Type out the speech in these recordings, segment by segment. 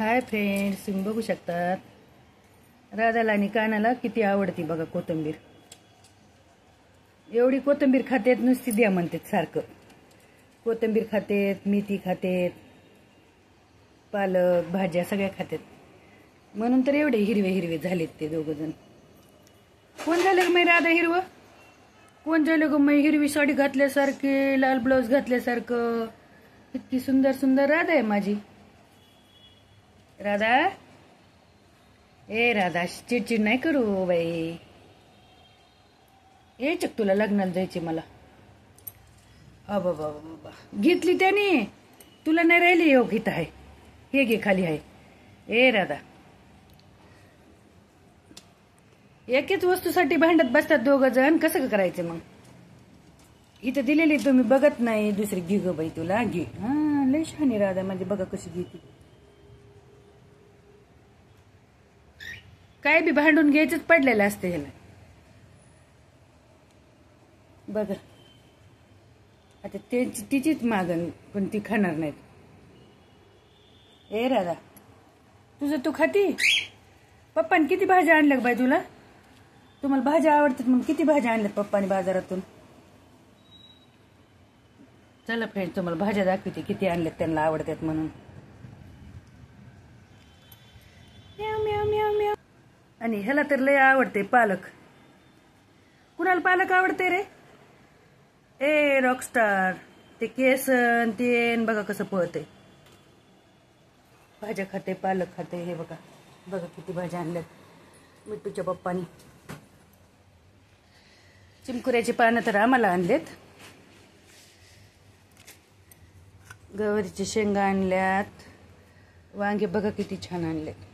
Hi friends, तुम्ही बघू शकतात राधाला आणि कानाला किती आवडती बघा कोथिंबीर. एवढी कोथिंबीर खातेत, नुसती द्या म्हणतात सारखं. कोथिंबीर खातेत, मेथी खातेत, पालक भाज्या सगळ्या खातेत. म्हणून तर एवढे हिरवे हिरवे झालेत ते दोघं जण. कोण झालं ग मै राधा हिरवं? कोण झालं ग मै हिरवी साडी घातल्यासारखे, लाल ब्लाऊज घातल्यासारखं? इतकी सुंदर सुंदर राधा आहे माझी. राधा, ए राधा, चिडचिड नाही करू बाई. यायचं तुला लग्नाला जायचे मला. अबा बाबा बाबा, घेतली त्याने, तुला नाही राहिली. योग इथं आहे, हे घे खाली आहे. ए राधा, एकेच वस्तूसाठी भांडत बसतात दोघं जण, कसं करायचं मग? इथं दिलेली तुम्ही बघत नाही, दुसरी घे ग बाई, तुला घे. हा, लय शहाणी राधा म्हणजे, बघा कशी घेते. काय बी भांडून घ्यायचंच पडलेलं असतं ह्याला. बघा आता तिचीच मागण, पण ती खाणार नाहीत. ए राधा, तुझं तू खाती? पप्पाने किती भाज्या आणल्या बाई तुला? तुम्हाला भाज्या आवडतात मग किती भाज्या आणल्यात पप्पाने बाजारातून? चला फ्रेंड, तुम्हाला भाज्या दाखवते किती आणल्यात, त्यांना आवडतात म्हणून. आणि ह्याला तर लय आवडते पालक. कुणाला पालक आवडते रे? ए रॉकस्टार, ते केसन तेन बघा कसं पळतंय. भाज्या खाते, पालक खाते. हे बघा बघा किती भाज्या आणल्यात मिठूच्या पप्पानी. चिमकुऱ्याची पानं तर आम्हाला आणलेत. गवारीची शेंगा आणल्यात. वांगे बघा किती छान आणलेत.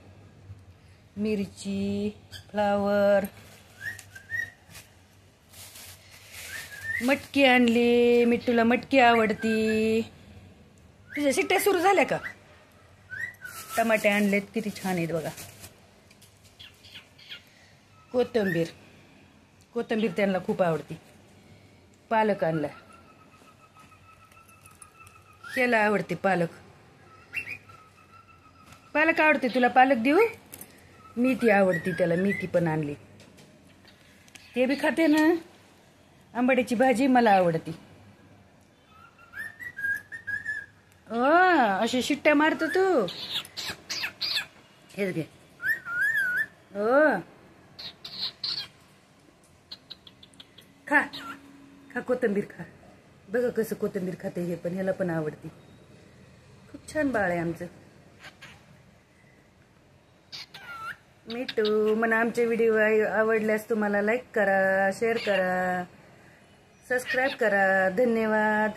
मिरची, फ्लावर, मटकी आणली. मिठूला मटकी आवडती. तुझ्या शिट्ट्या सुरू झाल्या का? टमाटे आणलेत, किती छान आहेत बघा. कोथिंबीर, कोथिंबीर त्यांना खूप आवडती. पालक आणला, त्याला आवडते पालक. पालक आवडते तुला? पालक देऊ? मेथी आवडती त्याला, मेथी पण आणली. ते बी खाते ना. आंबाड्याची भाजी मला आवडती. अशी शिट्ट्या मारतो तू. हेच घे. खा खा, कोथिंबीर खा. बघा कसं कोथिंबीर खाते हे, पण ह्याला पण आवडती. खूप छान बाळ आहे आमचं मिठू. मला आमचे व्हिडिओ आवडल्यास तुम्हाला लाईक करा, शेअर करा, सबस्क्राईब करा. धन्यवाद.